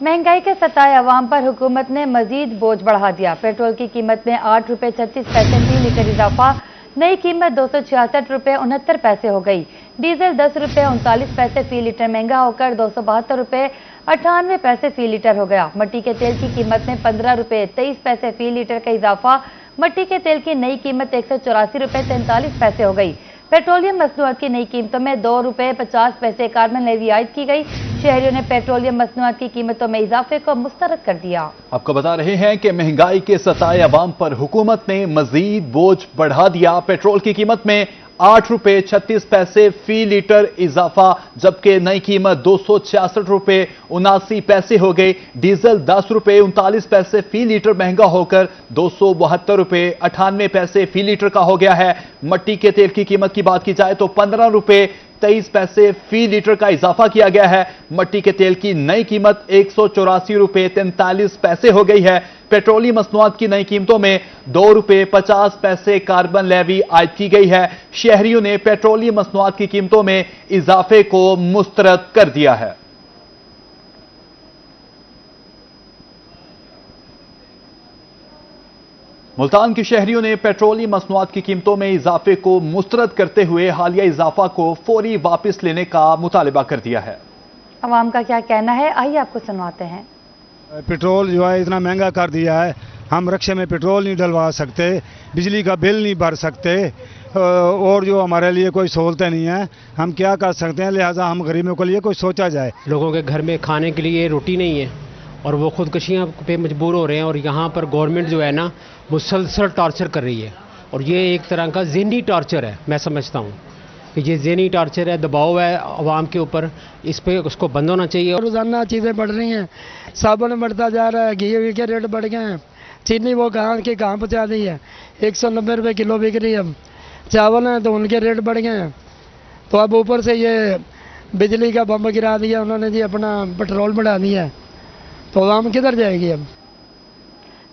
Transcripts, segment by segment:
महंगाई के सताए अवाम पर हुकूमत ने मजीद बोझ बढ़ा दिया। पेट्रोल की कीमत में 8 रुपये 36 पैसे फी लीटर इजाफा, नई कीमत 266 रुपये 69 पैसे हो गई। डीजल 10 रुपये 39 पैसे फी लीटर महंगा होकर 272 रुपये 98 पैसे फी लीटर हो गया। मट्टी के तेल की कीमत में 15 रुपये 23 पैसे फी लीटर का इजाफा, मट्टी के तेल की नई कीमत 184 रुपये 43 पैसे हो गई। पेट्रोलियम मसनूआत की नई कीमतों में 2 रुपये 50 पैसे कार्बन लेवी आयद की गई। शहरियों ने पेट्रोलियम मसनूआत की कीमतों में इजाफे को मुस्तरद कर दिया। आपको बता रहे हैं कि महंगाई के सताए अवाम पर हुकूमत ने मजीद बोझ बढ़ा दिया। पेट्रोल की कीमत में 8 रुपये 36 पैसे फी लीटर इजाफा, जबकि नई कीमत 266 रुपये 79 पैसे हो गई। डीजल 10 रुपये 39 पैसे फी लीटर महंगा होकर 272 रुपये 98 पैसे फी लीटर का हो गया है। मट्टी के तेल की कीमत की बात की जाए तो 15 रुपये 23 पैसे फी लीटर का इजाफा किया गया है। मट्टी के तेल की नई कीमत 184 रुपये 43 पैसे हो गई है। पेट्रोलियम मसनूआत की नई कीमतों में 2 रुपये 50 पैसे कार्बन लेवी आयद की गई है। शहरियों ने पेट्रोलियम मसनूआत की कीमतों में इजाफे को मुस्तरद कर दिया है। मुल्तान के शहरियों ने पेट्रोलियम मसनूआत की कीमतों में इजाफे को मुस्तरद करते हुए हालिया इजाफा को फौरी वापस लेने का मुतालबा कर दिया है। अवाम का क्या कहना है, आइए आपको सुनवाते हैं। पेट्रोल जो है इतना महंगा कर दिया है, हम रिक्शे में पेट्रोल नहीं डलवा सकते, बिजली का बिल नहीं भर सकते, और जो हमारे लिए कोई सहूलतें नहीं है, हम क्या कर सकते हैं। लिहाजा हम गरीबों के लिए कोई सोचा जाए। लोगों के घर में खाने के लिए रोटी नहीं है और वो खुदकुशियाँ पे मजबूर हो रहे हैं, और यहाँ पर गवर्नमेंट जो है ना मुसलसल टॉर्चर कर रही है, और ये एक तरह का ज़हनी टॉर्चर है। मैं समझता हूँ कि ये ज़हनी टॉर्चर है, दबाव है आवाम के ऊपर, इस पे उसको बंद होना चाहिए। रोज़ाना चीज़ें बढ़ रही हैं, साबुन बढ़ता जा रहा है, घी के रेट बढ़ गए हैं, चीनी वो कहाँ पहुँचा दी है, 190 रुपये किलो बिक रही है। चावल हैं तो उनके रेट बढ़ गए हैं, तो अब ऊपर से ये बिजली का बम गिरा दिया उन्होंने जी, अपना पेट्रोल बढ़ा दिया है, तो आवाम किधर जाएगी अब।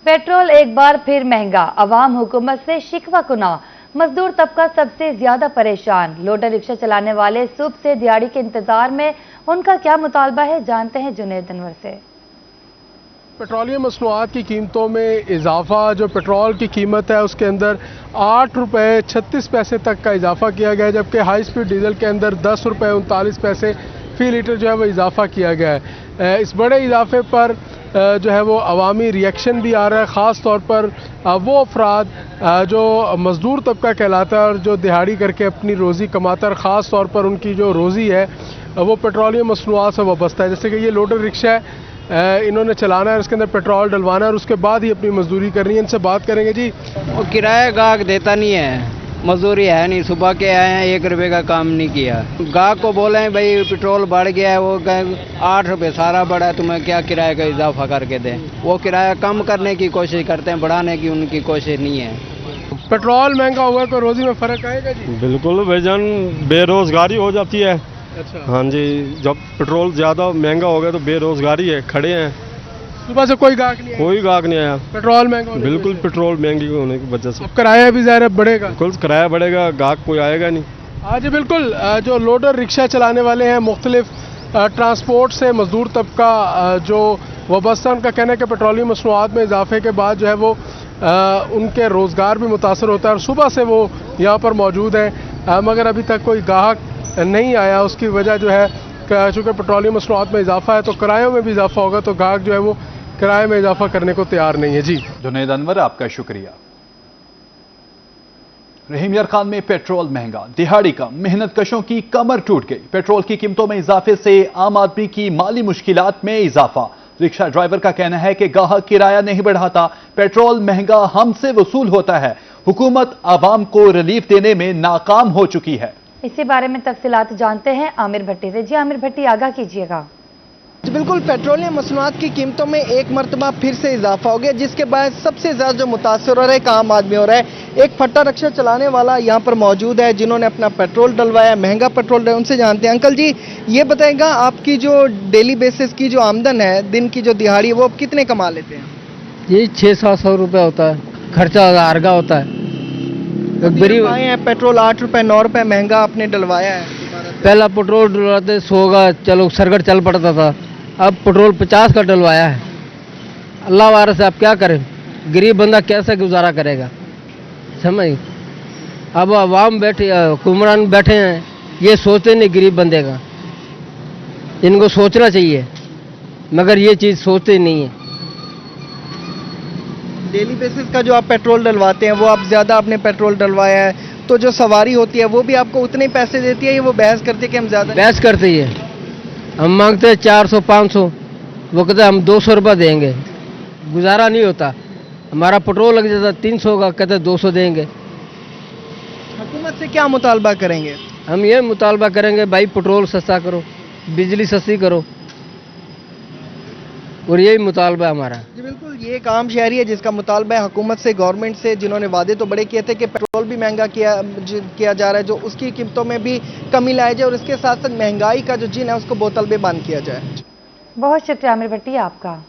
पेट्रोल एक बार फिर महंगा, अवाम हुकूमत से शिकवा कुना। मजदूर तबका सबसे ज्यादा परेशान। लोडर रिक्शा चलाने वाले सुबह से दिहाड़ी के इंतजार में, उनका क्या मुतालबा है, जानते हैं जुनैद अनवर से। पेट्रोलियम मसनूआत की कीमतों में इजाफा, जो पेट्रोल की कीमत है उसके अंदर 8 रुपये 36 पैसे तक का इजाफा किया गया है, जबकि हाई स्पीड डीजल के अंदर 10 रुपये 39 पैसे फी लीटर जो है वो इजाफा किया गया है। इस बड़े इजाफे पर जो है वो अवामी रिएक्शन भी आ रहा है, ख़ास तौर पर वो अफराद जो मज़दूर तबका कहलाता है और जो दिहाड़ी करके अपनी रोज़ी कमाता है, ख़ास तौर पर उनकी जो रोज़ी है वो पेट्रोलियम मसनूआत से वाबस्ता है। जैसे कि ये लोडर रिक्शा है, इन्होंने चलाना है, इसके अंदर पेट्रोल डलवाना है और उसके बाद ही अपनी मजदूरी करनी है। इनसे बात करेंगे जी। वो किराया गाहक देता नहीं है, मजदूरी है नहीं, सुबह के आए हैं 1 रुपये का काम नहीं किया। गाहक को बोले हैं भाई पेट्रोल बढ़ गया है, वो कहें 8 रुपये सारा बढ़ा है, तुम्हें क्या किराए का इजाफा करके दें। वो किराया कम करने की कोशिश करते हैं, बढ़ाने की उनकी कोशिश नहीं है। पेट्रोल महंगा हुआ तो रोज़ी में फ़र्क आएगा जी? बिल्कुल भाईजान, बेरोजगारी हो जाती है। अच्छा। हाँ जी, जब पेट्रोल ज़्यादा महंगा हो गया तो बेरोजगारी है, खड़े हैं, सुबह से कोई गाहक नहीं आया? कोई गाहक नहीं आया। पेट्रोल महंगा बिल्कुल, पेट्रोल महंगी होने की वजह से अब किराया भी ज़्यादा बढ़ेगा। बिल्कुल किराया बढ़ेगा, गाहक कोई आएगा नहीं। हाँ जी बिल्कुल, जो लोडर रिक्शा चलाने वाले हैं, मुख्तलिफ ट्रांसपोर्ट से मजदूर तबका जो वाबस्ता, उनका कहना है कि पेट्रोलियम मसनूआत में इजाफे के बाद जो है वो उनके रोज़गार भी मुतासर होता है और सुबह से वो यहाँ पर मौजूद हैं, मगर अभी तक कोई गाहक नहीं आया। उसकी वजह जो है चूँकि पेट्रोलियम मसनूआत में इजाफा है तो किरायों में भी इजाफा होगा, तो गाहक जो है वो किराए में इजाफा करने को तैयार नहीं है जी। जुनैद अनवर, आपका शुक्रिया। रहीम यार खान में पेट्रोल महंगा, दिहाड़ी कम, मेहनत कशों की कमर टूट गई। पेट्रोल की कीमतों में इजाफे से आम आदमी की माली मुश्किलात में इजाफा। रिक्शा ड्राइवर का कहना है कि गाहक किराया नहीं बढ़ाता, पेट्रोल महंगा हमसे वसूल होता है। हुकूमत आवाम को रिलीफ देने में नाकाम हो चुकी है। इसी बारे में तफसीलात जानते हैं आमिर भट्टी से। जी आमिर भट्टी, आगाह कीजिएगा। बिल्कुल, पेट्रोलियम मसनूआत की कीमतों में एक मरतबा फिर से इजाफा हो गया, जिसके बाद सबसे ज़्यादा जो मुतासर हो रहा है एक आम आदमी हो रहा है। एक फट्टा रिक्शा चलाने वाला यहाँ पर मौजूद है जिन्होंने अपना पेट्रोल डलवाया, महंगा पेट्रोल डलवाया। उनसे जानते हैं। अंकल जी, ये बताएगा आपकी जो डेली बेसिस की जो आमदन है, दिन की जो दिहाड़ी है, वो आप कितने कमा लेते हैं? ये 600-700 रुपये होता है, खर्चा हज़ार का होता है। गरीब आए हैं, पेट्रोल 8 रुपये 9 रुपये महंगा आपने डलवाया है। पहला पेट्रोल डलवाते 100 का, चलो सरगट चल पड़ता था, अब पेट्रोल 50 का डलवाया है। अल्लाह वारस आप क्या करें, गरीब बंदा कैसे गुजारा करेगा, समझ। अब आवाम बैठे, हुक्मरान बैठे हैं, ये सोचते नहीं गरीब बंदे का, इनको सोचना चाहिए, मगर ये चीज़ सोचते नहीं है। डेली बेसिस का जो आप पेट्रोल डलवाते हैं वो आप ज़्यादा आपने पेट्रोल डलवाया है तो जो सवारी होती है वो भी आपको उतने ही पैसे देती है या वो बहस करती है कि हम ज़्यादा बहस करती है। हम मांगते हैं 400-500, वो कहते हैं हम 200 रुपये देंगे, गुजारा नहीं होता। हमारा पेट्रोल लग जाता 300 का, कहते 200 देंगे। हुकूमत से क्या मुतालबा करेंगे? हम ये मुतालबा करेंगे भाई पेट्रोल सस्ता करो, बिजली सस्ती करो, और यही मुतालबा हमारा। जी बिल्कुल, ये एक आम शहरी है जिसका मुतालबा है हुकूमत से, गवर्नमेंट से, जिन्होंने वादे तो बड़े किए थे कि पेट्रोल भी महंगा किया जा रहा है, जो उसकी कीमतों में भी कमी लाई जाए और इसके साथ साथ महंगाई का जो जिन है उसको बोतल बंद किया जाए। बहुत शुक्रिया आमिर भट्टी आपका।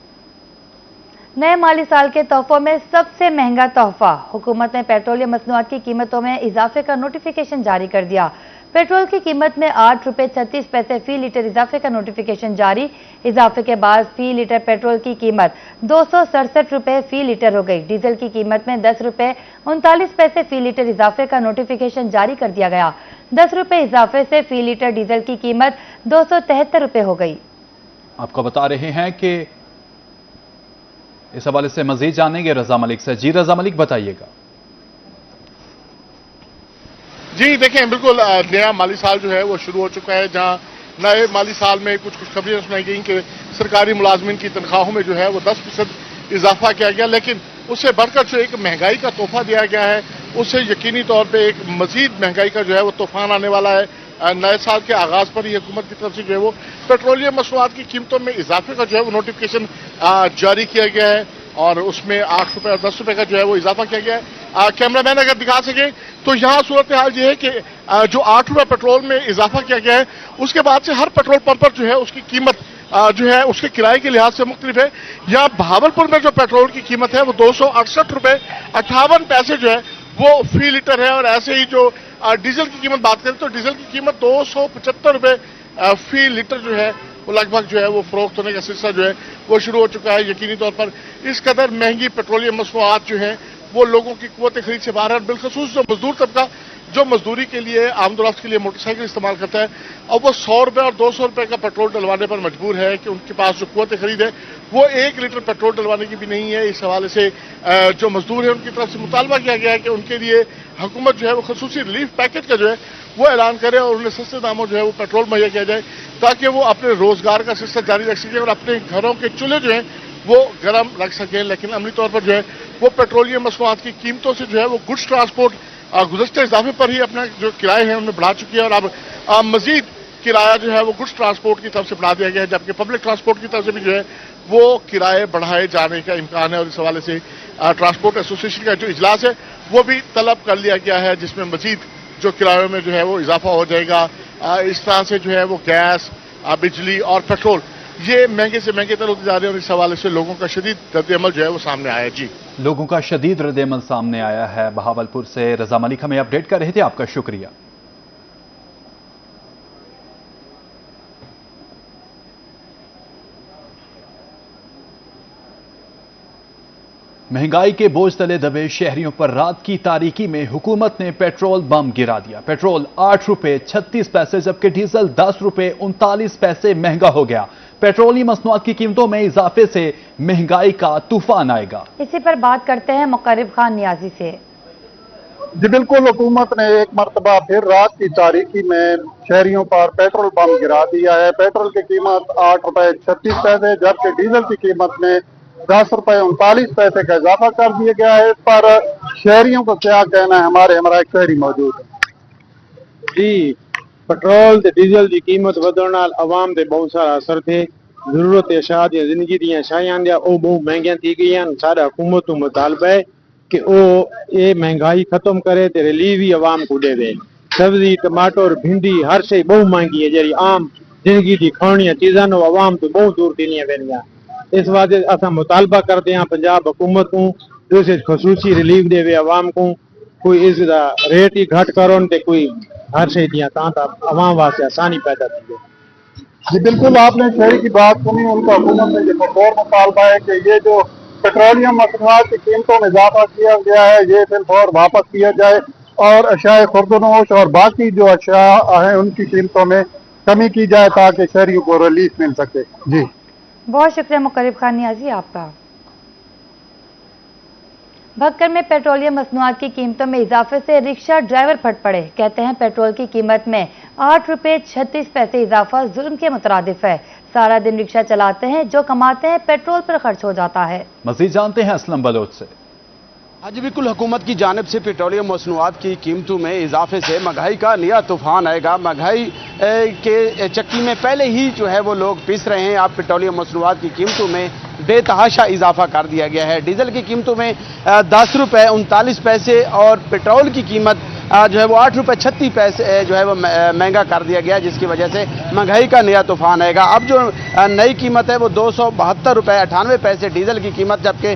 नए माली साल के तोहफों में सबसे महंगा तोहफा, हुकूमत ने पेट्रोलियम मसनूआत की कीमतों में इजाफे का नोटिफिकेशन जारी कर दिया। पेट्रोल की कीमत में 8 रुपये 36 पैसे फी लीटर इजाफे का नोटिफिकेशन जारी। इजाफे के बाद फी लीटर पेट्रोल की कीमत 267 रुपये फी लीटर हो गई। डीजल की कीमत में 10 रुपये 39 पैसे फी लीटर इजाफे का नोटिफिकेशन जारी कर दिया गया। 10 रुपये इजाफे से फी लीटर डीजल की कीमत 273 रुपये हो गई। आपको बता रहे हैं कि इस हवाले से मजीद जानेंगे रजा मलिक से। जी रजा मलिक, बताइएगा। जी देखें, बिल्कुल नया माली साल जो है वो शुरू हो चुका है, जहां नए माली साल में कुछ खबरें सुनाई गई कि सरकारी मुलाजमिन की तनख्वाहों में जो है वो 10% इजाफा किया गया, लेकिन उससे बढ़कर जो एक महंगाई का तोहफा दिया गया है, उससे यकीनी तौर पर एक मजीद महंगाई का जो है वो तूफान आने वाला है। नए साल के आगाज पर ही हुकूमत की तरफ से जो है वो पेट्रोलियम मसनूआत की कीमतों में इजाफे का जो है वो नोटिफिकेशन जारी किया गया है और उसमें 8 रुपये और 10 रुपये का जो है वो इजाफा किया गया है। कैमरामैन अगर दिखा सके तो यहाँ सूरत हाल ये है कि जो 8 रुपये पेट्रोल में इजाफा किया गया है, उसके बाद से हर पेट्रोल पंप पर जो है उसकी कीमत जो है उसके किराए के लिहाज से मुख्तलिफ है। यहाँ भावलपुर में जो पेट्रोल की कीमत है वो 268 रुपये 58 पैसे जो है वो फी लीटर है, और ऐसे ही जो डीजल की कीमत बात करें तो डीजल की कीमत 275 रुपये फी लीटर जो है वो लगभग जो है वो फरोख्त होने का सिलसिला जो है वो शुरू हो चुका है। यकीनी तौर पर इस कदर महंगी पेट्रोलियम मसनूआत जो है वो लोगों की कुव्वत खरीद से बाहर है। बिलखसूस जो मजदूर तबका जो मजदूरी के लिए आमदोरफ्त के लिए मोटरसाइकिल इस्तेमाल करता है, और वो 100 रुपये और 200 रुपये का पेट्रोल डलवाने पर मजबूर है कि उनके पास जो कुव्वत खरीद है वो 1 लीटर पेट्रोल डलवाने की भी नहीं है। इस हवाले से जो मजदूर है उनकी तरफ से मुतालबा किया गया है कि उनके लिए हुकूमत जो है वो खसूसी रिलीफ पैकेज का जो है वो ऐलान करे और उन्हें सस्ते दामों जो है वो पेट्रोल मुहैया किया जाए, ताकि वो अपने रोजगार का सिलसिला जारी रख सकें और अपने घरों के चूल्हे जो हैं वो गर्म रख सकें। लेकिन अमली तौर पर जो है वो पेट्रोलियम मसनूआत की कीमतों से जो है वो गुड्स ट्रांसपोर्ट गुज़श्ता इजाफे पर ही अपना जो किराए हैं उनमें बढ़ा चुकी है, और अब मजीद किराया जो है वो गुड्स ट्रांसपोर्ट की तरफ से बढ़ा दिया गया है, जबकि पब्लिक ट्रांसपोर्ट की तरफ से भी जो है वो किराए बढ़ाए जाने का इम्कान है। और इस हवाले से ट्रांसपोर्ट एसोसिएशन का जो इजलास है वो भी तलब कर लिया गया है, जिसमें मजीद जो किरायों में जो है वो इजाफा हो जाएगा। इस तरह से जो है वो गैस, बिजली और पेट्रोल ये महंगे से महंगे तर होते जा रहे हैं, और इस हवाले से लोगों का शदीद रद्द-ए-अमल जो है वो सामने आया है। जी, लोगों का शदीद रद्द-ए-अमल सामने आया है। बहावलपुर से रजा मलिक हमें अपडेट कर रहे थे, आपका शुक्रिया। महंगाई के बोझ तले दबे शहरियों पर रात की तारीकी में हुकूमत ने पेट्रोल बम गिरा दिया। पेट्रोल 8 रुपये 36 पैसे जबकि डीजल 10 रुपये 39 पैसे महंगा हो गया। पेट्रोलियम मसनूआत की कीमतों में इजाफे से महंगाई का तूफान आएगा। इसी पर बात करते हैं मुकर्रब खान नियाजी से। जी बिल्कुल, हुकूमत ने एक मरतबा फिर रात की तारीकी में शहरियों पर पेट्रोल बम गिरा दिया है। पेट्रोल की कीमत 8 रुपये 36 पैसे जबकि डीजल की कीमत में 10 रुपये 39 पैसे का इजाफा कर दिया गया है। इस पर शहरियों को क्या कहना है, हमारा एक शहरी मौजूद है। जी, पेट्रोल ते डीजल की कीमत ਵਧਣ ਨਾਲ आवाम ਤੇ बहुत सारा असर थे। जरूरत अशात या जिंदगी ਦੀਆਂ ਸ਼ਾਇਆਂ ਦੀਆਂ ਉਹ ਬਹੁਤ ਮਹਿੰਗੀਆਂ थी गई। सारा हुकूमत को मुतालबा है कि वो ये महंगाई खत्म करे ते रिलीफ ही आवाम को देवे। सब्जी, टमाटर, भिंडी हर शे बहुत महंगी है, जी आम जिंदगी की खानी चीज़ा नो आवाम तो बहुत दूर थी वेंदियां। इस वास्ते असा मुतालबा करते हैं पंजाब हुकूमत को जो इस खसूसी रिलीफ देवे आवाम को, कोई इसका रेट ही घट करो ते कोई हर शे दियां आवाम वास्ते आसानी पैदा थी। जी बिल्कुल, आपने शहरी की बात सुनी। उनका हुकूमत में ये कठोर मुतालबा है कि ये जो पेट्रोलियम मसनूआत की कीमतों में इजाफा किया गया है ये फिलफौर वापस किया जाए और अशाए खुर्दनोश और बाकी जो अशा हैं उनकी कीमतों में कमी की जाए ताकि शहरियों को रिलीफ मिल सके। जी बहुत शुक्रिया मुकर्रब खान नियाजी आपका। भक्कर में पेट्रोलियम मसनूआत की कीमतों में इजाफे से रिक्शा ड्राइवर फट पड़े। कहते हैं पेट्रोल की कीमत में 8 रुपए 36 पैसे इजाफा जुल्म के मुतरादिफ है। सारा दिन रिक्शा चलाते हैं, जो कमाते हैं पेट्रोल पर खर्च हो जाता है। मजीद जानते हैं असलम बलोच से। आज बिल्कुल हुकूमत की जानिब से पेट्रोलियम मसनूआत की कीमतों में इजाफे से महंगाई का नया तूफान आएगा। महंगाई के चक्की में पहले ही जो है वो लोग पिस रहे हैं। अब पेट्रोलियम मसनूआत की कीमतों में बेतहाशा इजाफा कर दिया गया है। डीजल की कीमतों में 10 रुपये 39 पैसे और पेट्रोल की कीमत जो है वो 8 रुपये 36 पैसे जो है वो महंगा कर दिया गया, जिसकी वजह से महंगाई का नया तूफान आएगा। अब जो नई कीमत है वो 272 रुपये 98 पैसे डीजल की कीमत, जबकि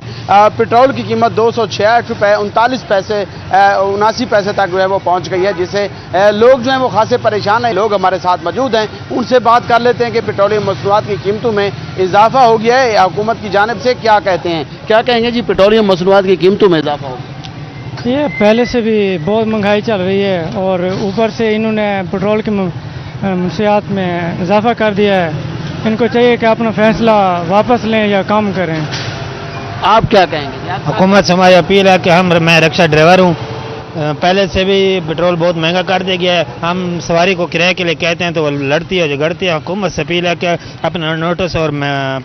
पेट्रोल की कीमत 266 रुपये 39 पैसे 79 पैसे तक जो है वो पहुंच गई है, जिससे लोग जो है वो खासे परेशान हैं। लोग हमारे साथ मौजूद हैं, उनसे बात कर लेते हैं कि पेट्रोलियम मसनूआत की कीमतों में इजाफा हो गया है, हुकूमत की जानिब से क्या कहते हैं। क्या कहेंगे जी, पेट्रोलियम मसनूआत की कीमतों में इजाफा हो गया? ये पहले से भी बहुत महंगाई चल रही है और ऊपर से इन्होंने पेट्रोल की मंशियात में इजाफा कर दिया है। इनको चाहिए कि अपना फैसला वापस लें या कम करें। आप क्या कहेंगे? हुकूमत से हमारी अपील है कि मैं रिक्शा ड्राइवर हूँ, पहले से भी पेट्रोल बहुत महंगा कर दिया गया है। हम सवारी को किराए के लिए कहते हैं तो वो लड़ती है झगड़ती है। हुकूमत से अपील है कि अपना नोटिस और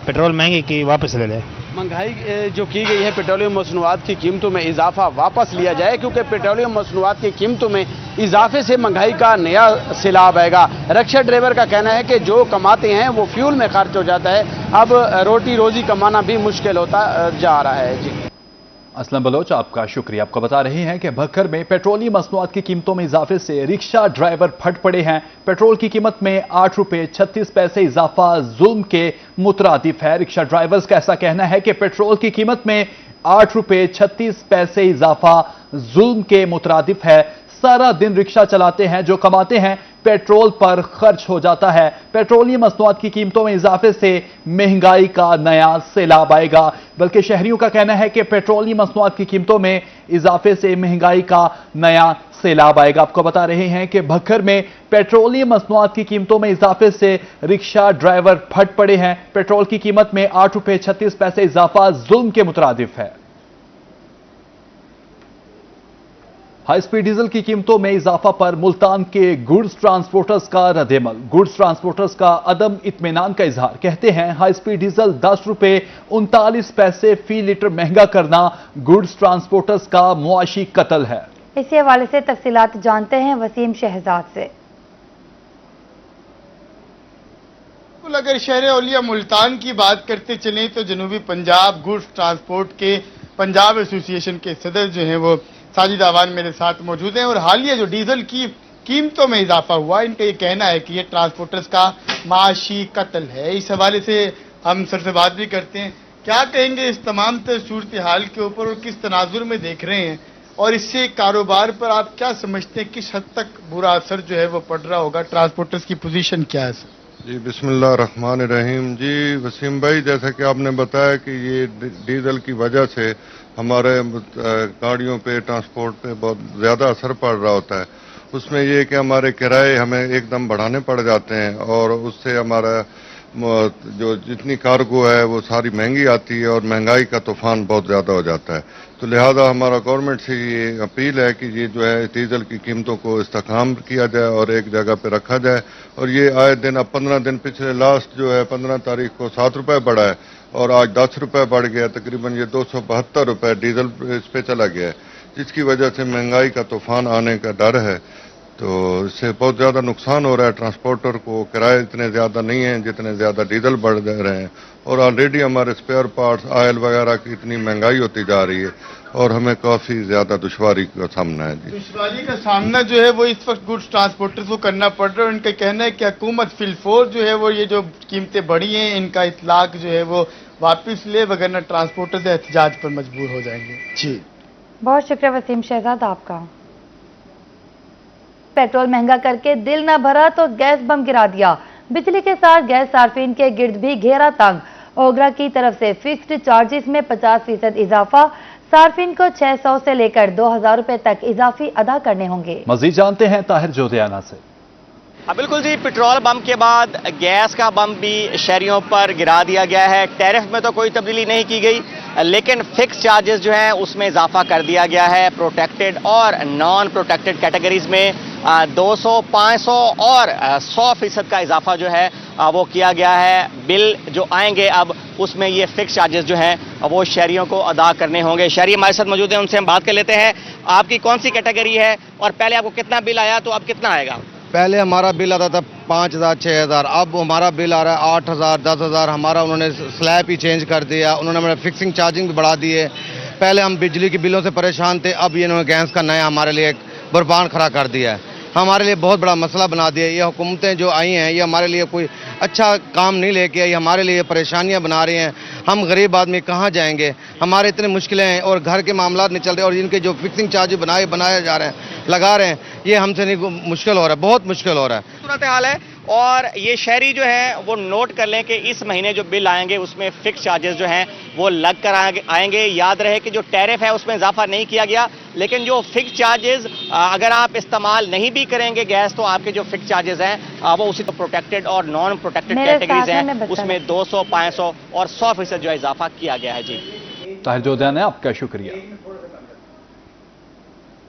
पेट्रोल महंगी की वापस ले लें। महंगाई जो की गई है पेट्रोलियम मसनूआत की कीमतों में इजाफा वापस लिया जाए, क्योंकि पेट्रोलियम मसनूआत की कीमतों में इजाफे से महंगाई का नया सैलाब आएगा। रिक्शा ड्राइवर का कहना है कि जो कमाते हैं वो फ्यूल में खर्च हो जाता है। अब रोटी रोजी कमाना भी मुश्किल होता जा रहा है। जी असलम बलोच आपका शुक्रिया। आपको बता रहे हैं कि भक्कर में पेट्रोलियम मसनूआत की कीमतों में इजाफे से रिक्शा ड्राइवर फट पड़े हैं। पेट्रोल की कीमत में 8 रुपए 36 पैसे इजाफा जुल्म के मुतरादिफ है। रिक्शा ड्राइवर्स का ऐसा कहना है कि पेट्रोल की कीमत में 8 रुपए 36 पैसे इजाफा जुल्म के मुतरादिफ है। सारा दिन रिक्शा चलाते हैं, जो कमाते हैं पेट्रोल पर खर्च हो जाता है। पेट्रोलियम मसनूआत की कीमतों में इजाफे से महंगाई का नया सैलाब आएगा। बल्कि शहरियों का कहना है कि पेट्रोलियम मसनूआत की कीमतों में इजाफे से महंगाई का नया सैलाब आएगा। आपको बता रहे हैं कि भक्कर में पेट्रोलियम मसनूआत की कीमतों में इजाफे से रिक्शा ड्राइवर फट पड़े हैं। पेट्रोल की कीमत में 8 रुपए 36 पैसे इजाफा जुल्म के मुतरादिफ है। हाई स्पीड डीजल की कीमतों में इजाफा पर मुल्तान के गुड्स ट्रांसपोर्टर्स का रद्देमल। गुड्स ट्रांसपोर्टर्स का अदम इत्मीनान का इजहार। कहते हैं हाई स्पीड डीजल 10 रुपए 39 पैसे फी लीटर महंगा करना गुड्स ट्रांसपोर्टर्स का मुआशी कत्ल है। इसी हवाले से तफसीलात जानते हैं वसीम शहजाद से। अगर शहर औलिया मुल्तान की बात करते चलें तो जनूबी पंजाब गुड्स ट्रांसपोर्ट के पंजाब एसोसिएशन के सदर जो हैं वो साजिद आवान मेरे साथ मौजूद हैं। और हालिया जो डीजल की कीमतों में इजाफा हुआ, इनका ये कहना है कि ये ट्रांसपोर्टर्स का माशी कत्ल है। इस हवाले से हम सर से बात भी करते हैं। क्या कहेंगे इस तमाम सूरत हाल के ऊपर और किस तनाजुर में देख रहे हैं, और इससे कारोबार पर आप क्या समझते हैं, किस हद तक बुरा असर जो है वो पड़ रहा होगा? ट्रांसपोर्टर्स की पोजीशन क्या है सर? जी बिस्मिल्लाह रहमान रहीम। जी वसीम भाई, जैसा कि आपने बताया कि ये डीजल की वजह से हमारे गाड़ियों पे ट्रांसपोर्ट पे बहुत ज़्यादा असर पड़ रहा होता है। उसमें ये कि हमारे किराए हमें एकदम बढ़ाने पड़ जाते हैं और उससे हमारा जो जितनी कार्गो है वो सारी महंगी आती है और महंगाई का तूफान बहुत ज़्यादा हो जाता है। तो लिहाजा हमारा गवर्नमेंट से ये अपील है कि ये जो है डीजल की कीमतों को इस्तेकाम किया जाए और एक जगह पे रखा जाए। और ये आए दिन, अब 15 दिन पिछले लास्ट जो है 15 तारीख को 7 रुपये बढ़ा है और आज 10 रुपये बढ़ गया। तकरीबन ये 272 रुपये डीजल इस पे चला गया है, जिसकी वजह से महंगाई का तूफान आने का डर है। तो इससे बहुत ज़्यादा नुकसान हो रहा है ट्रांसपोर्टर को। किराए इतने ज़्यादा नहीं हैं जितने ज़्यादा डीजल बढ़ रहे हैं और ऑलरेडी हमारे स्पेयर पार्ट्स ऑयल वगैरह की इतनी महंगाई होती जा रही है और हमें काफ़ी ज़्यादा दुश्वारी का सामना है। जी दुश्वारी का सामना जो है वो इस वक्त गुड्स ट्रांसपोर्टर्स को करना पड़ रहा है। उनका कहना है कि हुकूमत फिलफोर जो है वो ये जो कीमतें बढ़ी हैं इनका इतलाक जो है वो वापस ले, वगरना ट्रांसपोर्टर्स एहतजाज पर मजबूर हो जाएंगे। जी बहुत शुक्रिया वसीम शहजाद आपका। पेट्रोल महंगा करके दिल न भरा तो गैस बम गिरा दिया। बिजली के साथ गैस सार्फिन के गिर्द भी घेरा तंग। ओगरा की तरफ से फिक्स्ड चार्जेस में 50% इजाफा, सार्फिन को 600 से लेकर 2000 रुपए तक इजाफी अदा करने होंगे। मजीद जानते हैं ताहिर जोधियाना से। बिल्कुल जी, पेट्रोल बम के बाद गैस का बम भी शहरियों पर गिरा दिया गया है। टैरिफ में तो कोई तब्दीली नहीं की गई, लेकिन फिक्स चार्जेस जो हैं उसमें इजाफा कर दिया गया है। प्रोटेक्टेड और नॉन प्रोटेक्टेड कैटेगरीज में 200, 500 और 100% का इजाफा जो है वो किया गया है। बिल जो आएंगे अब उसमें ये फिक्स चार्जेस जो हैं वो शहरियों को अदा करने होंगे। शहरी हमारे साथ मौजूद हैं, उनसे हम बात कर लेते हैं। आपकी कौन सी कैटेगरी है और पहले आपको कितना बिल आया, तो अब कितना आएगा? पहले हमारा बिल आता था 5000, 6000, अब हमारा बिल आ रहा है 8000, 10000। हमारा उन्होंने स्लैब ही चेंज कर दिया, उन्होंने हमारा फिक्सिंग चार्जिंग भी बढ़ा दिए। पहले हम बिजली के बिलों से परेशान थे, अब इन्होंने गैस का नया हमारे लिए एक बुरबान खड़ा कर दिया है। हमारे लिए बहुत बड़ा मसला बना दिया। ये हुकूमतें जो आई हैं ये हमारे लिए कोई अच्छा काम नहीं लेके आई, हमारे लिए परेशानियां बना रही हैं। हम गरीब आदमी कहाँ जाएंगे? हमारे इतने मुश्किलें हैं और घर के मामला नहीं चल रहे, और इनके जो फिक्सिंग चार्ज बनाए जा रहे हैं, लगा रहे हैं, ये हमसे नहीं, मुश्किल हो रहा है, बहुत मुश्किल हो रहा है। सूरत हाल है। और ये शहरी जो है वो नोट कर लें कि इस महीने जो बिल आएंगे उसमें फिक्स चार्जेस जो हैं वो लग कर आएंगे। याद रहे कि जो टैरिफ है उसमें इजाफा नहीं किया गया, लेकिन जो फिक्स चार्जेस अगर आप इस्तेमाल नहीं भी करेंगे गैस, तो आपके जो फिक्स चार्जेस हैं वो उसी तो प्रोटेक्टेड और नॉन प्रोटेक्टेड कैटेगरीज हैं उसमें 200, 500 और 100% जो है इजाफा किया गया है। जी ताहिर जोधियाना, आपका शुक्रिया।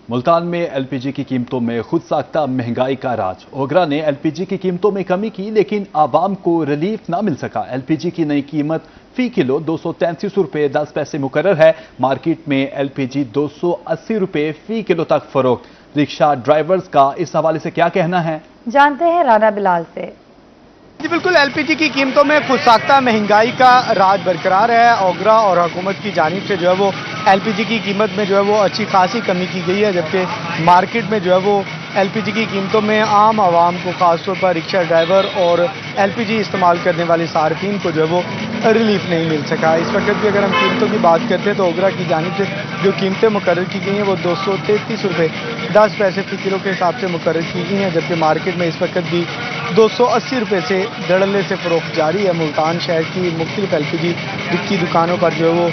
मुल्तान में एलपीजी की कीमतों में खुद साख्ता महंगाई का राज। ओगरा ने एलपीजी की कीमतों में कमी की, लेकिन आवाम को रिलीफ ना मिल सका। एलपीजी की नई कीमत फी किलो 233 रुपये 10 पैसे मुकर्रर है। मार्केट में एलपीजी 280 रुपये फी किलो तक फरोख्त। रिक्शा ड्राइवर्स का इस हवाले से क्या कहना है, जानते हैं राना बिलाल से। जी बिल्कुल, एलपीजी की कीमतों में खुद साख्ता महंगाई का राज बरकरार है। ओगरा और हुकूमत की जानिब से जो है वो एलपीजी की कीमत में जो है वो अच्छी खासी कमी की गई है, जबकि मार्केट में जो है वो एलपीजी की कीमतों में आम आवाम को, खासतौर पर रिक्शा ड्राइवर और एलपीजी इस्तेमाल करने वाले सार्फिन को जो है वो रिलीफ नहीं मिल सका। इस वक्त भी अगर हम कीमतों की बात करते हैं तो ओगरा की जानिब से जो कीमतें मुकर्रर की गई हैं वो 233 रुपये 10 पैसे फी किलो के हिसाब से मुकर्रर की गई हैं, जबकि मार्केट में इस वक्त भी 280 रुपये से धड़ल्ले से फरोख्त जारी है। मुल्तान शहर की मुख्तलिफ एलपीजी की दुकानों पर जो है वो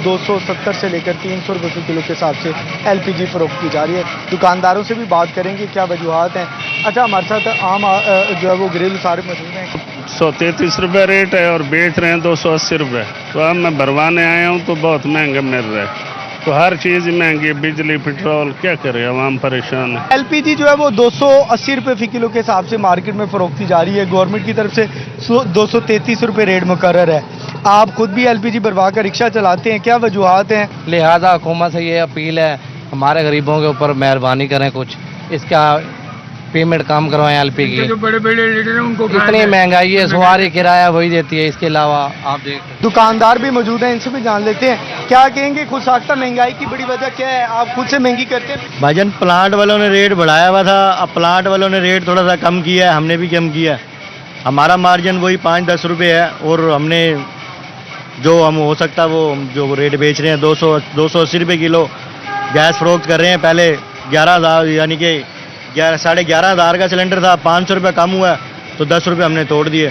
270 से लेकर 300 रुपये फी किलो के हिसाब से एलपीजी फरोख्त की जा रही है। दुकानदारों से भी बात करेंगे क्या वजूहात हैं। अच्छा, हमारे साथ आम जो है वो घरेलू सार्फ मौजूद हैं। 133 रुपये रेट है और बेच रहे हैं 280 रुपये। तो अब मैं भरवाने आया हूँ तो बहुत महंगा मिल रहा है, तो हर चीज़ महंगी, बिजली, पेट्रोल, क्या करे, आवाम परेशान है। एलपीजी जो है वो 280 रुपये फी किलो के हिसाब से मार्केट में फरोख्त की जा रही है। गवर्नमेंट की तरफ से 233 रुपये रेट मुकर्रर है। आप खुद भी एलपीजी भरवा कर रिक्शा चलाते हैं, क्या वजूहात हैं? लिहाजा हुकूमत से ये अपील है, हमारे गरीबों के ऊपर मेहरबानी करें, कुछ इसका पेमेंट काम करवाएं। एलपी की जो बड़े बड़े लीडर हैं उनको इतनी महंगाई है, सवारी किराया वही देती है, इसके अलावा आप देख। दुकानदार भी मौजूद हैं, इनसे भी जान लेते हैं क्या कहेंगे। खुद साख्ता महंगाई की बड़ी वजह क्या है, आप खुद से महंगी करते हैं? भाईजान, प्लांट वालों ने रेट बढ़ाया हुआ था, अब प्लांट वालों ने रेट थोड़ा सा कम किया है, हमने भी कम किया। हमारा मार्जिन वही 5-10 रुपये है, और हमने जो हम हो सकता वो जो रेट बेच रहे हैं 280 रुपये किलो गैस फरोख्त कर रहे हैं। पहले 11,000 यानी कि 11,500 का सिलेंडर था, 500 रुपये कम हुआ तो 10 रुपये हमने तोड़ दिए।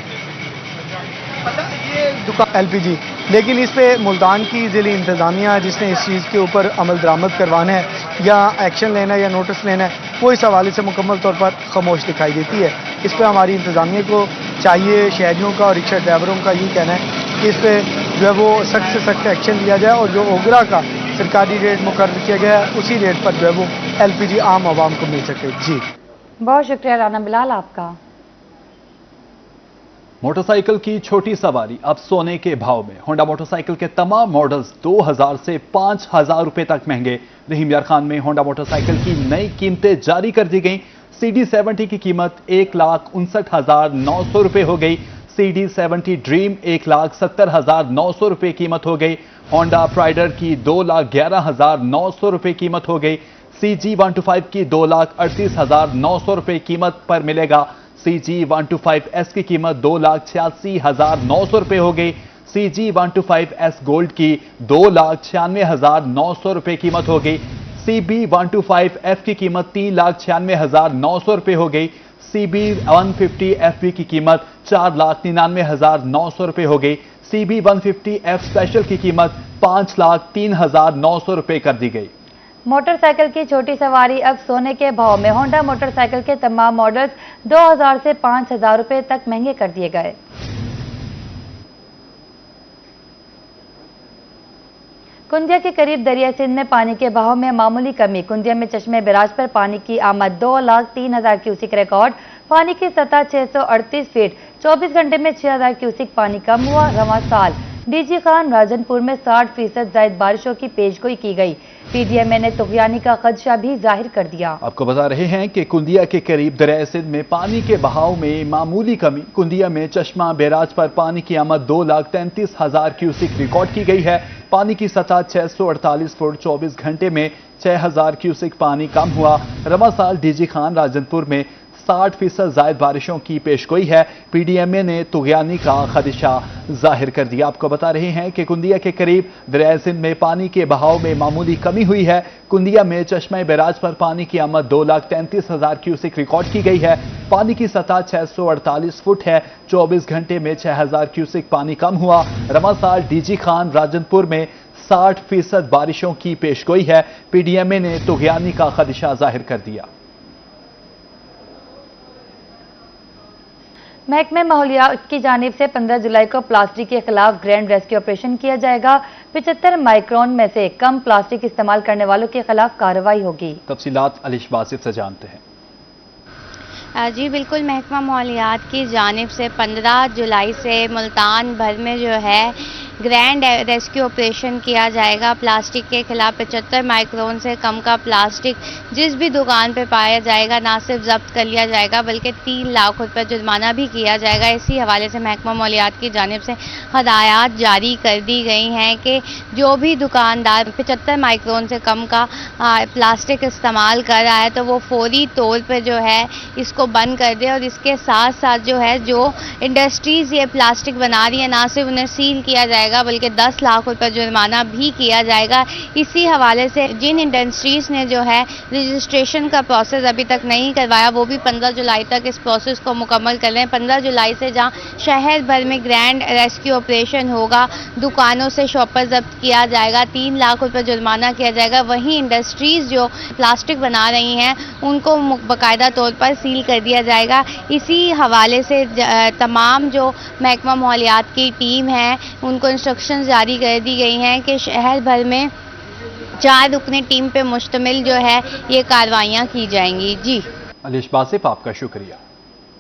ये दुकान एलपीजी, लेकिन इस पे मुल्तान की ज़िली इंतज़ामिया जिसने इस चीज़ के ऊपर अमल दरामद करवाना है या एक्शन लेना है या नोटिस लेना है, वो इस हवाले से मुकम्मल तौर पर खामोश दिखाई देती है। इस पर हमारी इंतज़ामिया को चाहिए, शहरियों का और रिक्शा ड्राइवरों का ये कहना है कि इस पर जो है वो सख्त से सख्त एक्शन लिया जाए, और जो ओगरा का सरकारी रेट मुकर्रर किया गया है उसी रेट पर जो है वो एलपीजी आम आवाम को मिल सके। जी बहुत शुक्रिया राना बिलाल आपका। मोटरसाइकिल की छोटी सवारी अब सोने के भाव में। होंडा मोटरसाइकिल के तमाम मॉडल्स 2000 से 5000 रुपए तक महंगे। रहीम यार खान में होंडा मोटरसाइकिल की नई कीमतें जारी कर दी गई। CD70 की कीमत 1,59,900 रुपए हो गई। CD70 ड्रीम 1,70,900 रुपए कीमत हो गई। होंडा प्राइडर की 2,11,900 रुपए कीमत हो गई। CG125 की 2,38,900 रुपए कीमत पर मिलेगा। CG125S की कीमत 2,86,900 रुपए हो गई। CG125S गोल्ड की 2,96,900 रुपए कीमत हो गई। CB125F की कीमत 3,96,900 रुपए हो गई। CB 150 FB की कीमत 4,99,900 रुपए हो गई। CB 150 F स्पेशल की कीमत 5,03,900 रुपए कर दी गई। मोटरसाइकिल की छोटी सवारी अब सोने के भाव में। होंडा मोटरसाइकिल के तमाम मॉडल्स 2,000 से 5,000 रुपए तक महंगे कर दिए गए। कुंदिया के करीब दरिया सिंध में पानी के बहाव में मामूली कमी। कुंदिया में चश्मे बिराज पर पानी की आमद 2,03,000 क्यूसिक रिकॉर्ड। पानी की सतह 638 फीट। 24 घंटे में 6,000 क्यूसिक पानी कम हुआ। रवां साल डीजी खान राजनपुर में 60% जायद बारिशों की पेशगोई की गई। पीडीएमए ने तुगयानी का खदशा भी जाहिर कर दिया। आपको बता रहे हैं कि कुंदिया के करीब दरिया सिंध में पानी के बहाव में मामूली कमी। कुंदिया में चश्मा बैराज पर पानी की आमद 2,33,000 क्यूसिक रिकॉर्ड की गई है। पानी की सतह 648 फुट। 24 घंटे में 6,000 क्यूसिक पानी कम हुआ। रवां साल डीजी खान राजनपुर में 60% जायद बारिशों की पेशगोई है। पीडीएमए ने तुगयानी का खदशा जाहिर कर दिया। आपको बता रहे हैं कि कुंदिया के करीब दरिया सिंध में पानी के बहाव में मामूली कमी हुई है। कुंदिया में चश्मे बैराज पर पानी की आमद 2,33,000 क्यूसिक रिकॉर्ड की गई है। पानी की सतह 648 फुट है। 24 घंटे में 6,000 क्यूसिक पानी कम हुआ। रवां साल डीजी खान राजनपुर में 60% बारिशों की पेशगोई है। पीडीएमए ने तुगयानी का खदशा जाहिर कर दिया। महकमे माहौलियात की जानिब से 15 जुलाई को प्लास्टिक के खिलाफ ग्रैंड रेस्क्यू ऑपरेशन किया जाएगा। 75 माइक्रोन में से कम प्लास्टिक इस्तेमाल करने वालों के खिलाफ कार्रवाई होगी। तफसीलात अलिश बासित से जानते हैं। जी बिल्कुल, महकमा माहौलियात की जानिब से 15 जुलाई से मुल्तान भर में जो है ग्रैंड रेस्क्यू ऑपरेशन किया जाएगा। प्लास्टिक के खिलाफ 75 माइक्रोन से कम का प्लास्टिक जिस भी दुकान पे पाया जाएगा ना सिर्फ जब्त कर लिया जाएगा बल्कि 3 लाख रुपये जुर्माना भी किया जाएगा। इसी हवाले से महकमा माहौलियात की जानिब से हदायत जारी कर दी गई हैं कि जो भी दुकानदार 75 माइक्रोन से कम का प्लास्टिक इस्तेमाल कर रहा है तो वो फौरी तौर पर जो है इसको बंद कर दे। और इसके साथ साथ जो है जो इंडस्ट्रीज़ ये प्लास्टिक बना रही है ना सिर्फ उन्हें सील किया जाएगा बल्कि 10 लाख रुपए जुर्माना भी किया जाएगा। इसी हवाले से जिन इंडस्ट्रीज़ ने जो है रजिस्ट्रेशन का प्रोसेस अभी तक नहीं करवाया वो भी 15 जुलाई तक इस प्रोसेस को मुकम्मल कर लें। 15 जुलाई से जहां शहर भर में ग्रैंड रेस्क्यू ऑपरेशन होगा, दुकानों से शॉपर जब्त किया जाएगा, 3 लाख रुपए जुर्माना किया जाएगा। वहीं इंडस्ट्रीज़ जो प्लास्टिक बना रही हैं उनको बाकायदा तौर पर सील कर दिया जाएगा। इसी हवाले से तमाम जो महकमा माहौलियात की टीम है उनको इंस्ट्रक्शंस जारी कर दी गई हैं कि शहर भर में 4 रुकनी टीम पे मुश्तमिल जो है ये कार्रवाइयाँ की जाएंगी। जी अलिश बासिफ, आपका शुक्रिया।